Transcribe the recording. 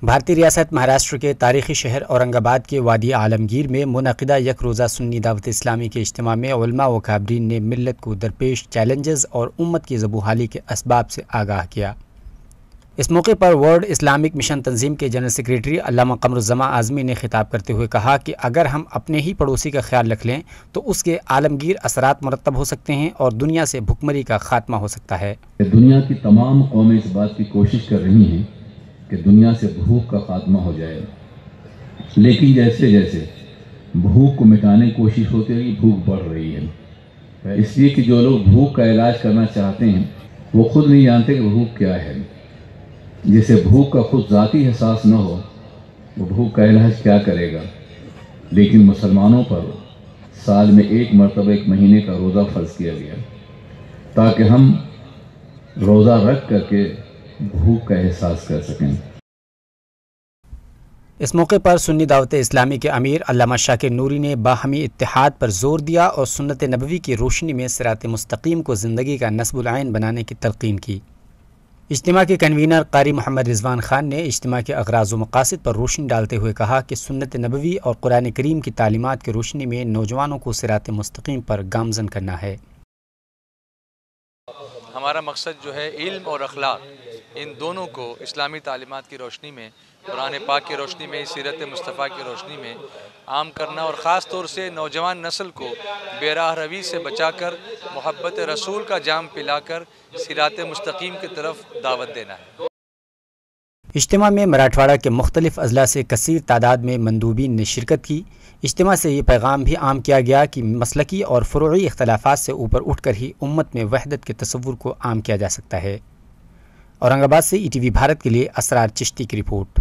بھارتی ریاست مہاراشٹر کے تاریخی شہر اورنگ آباد کے وادی عالمگیر میں منعقدہ یک روزہ سنی دعوت اسلامی کے اجتماع میں علماء و کابرین نے ملت کو درپیش چیلنجز اور امت کی زبوں حالی کے اسباب سے آگاہ کیا۔ اس موقع پر ورلڈ اسلامک مشن تنظیم کے جنرل سیکریٹری علامہ قمر الزمان اعظمی نے خطاب کرتے ہوئے کہا کہ اگر ہم اپنے ہی پڑوسی کا خیال رکھ لیں تو اس کے عالمگیر اثرات مرتب ہو سکتے ہیں اور دنیا سے بھکمری کا خاتمہ ہو سکتا ہے۔ دنیا کی تمام قومیں اس بات کی کوشش کر رہی ہیں کہ دنیا سے بھوک کا خاتمہ ہو جائے، لیکن جیسے جیسے بھوک کو مٹانے کی کوشش ہوتی ہے بھوک بڑھ رہی ہے، اس لیے کہ جو لوگ بھوک کا علاج کرنا چاہتے ہیں وہ خود نہیں جانتے کہ بھوک کیا ہے۔ جسے بھوک کا خود ذاتی احساس نہ ہو وہ بھوک کا علاج کیا کرے گا؟ لیکن مسلمانوں پر سال میں ایک مرتبہ ایک مہینے کا روزہ فرض کیا گیا تاکہ ہم روزہ رکھ کر کے بھوک کا احساس کر سکیں۔ اس موقع پر سنی دعوت اسلامی کے امیر علامہ شاکر نوری نے باہمی اتحاد پر زور دیا اور سنت نبوی کی روشنی میں صراط مستقیم کو زندگی کا نصب العین بنانے کی تلقین کی۔ اجتماع کے کنوینر قاری محمد رضوان خان نے اجتماع کے اغراض و مقاصد پر روشنی ڈالتے ہوئے کہا کہ سنت نبوی اور قرآن کریم کی تعلیمات کی روشنی میں نوجوانوں کو صراط مستقیم پر گامزن کرنا ہے۔ ہمارا مقصد جو ہے علم اور اخلاق ان دونوں کو اسلامی تعلیمات کی روشنی میں، قرآن پاک کی روشنی میں، سیرت مصطفیٰ کی روشنی میں عام کرنا اور خاص طور سے نوجوان نسل کو بے راہ روی سے بچا کر محبت رسول کا جام پلا کر صراط مستقیم کی طرف دعوت دینا ہے۔ اجتماع میں مراٹھواڑہ کے مختلف اضلاع سے کثیر تعداد میں مندوبین نے شرکت کی۔ اجتماع سے یہ پیغام بھی عام کیا گیا کہ مسلکی اور فروعی اختلافات سے اوپر اٹھ کر ہی امت میں وحدت کے تصور کو عام کیا جا سکتا ہے۔ اورنگ آباد سے ETV بھارت کے لیے اسرار چشتی کی رپورٹ۔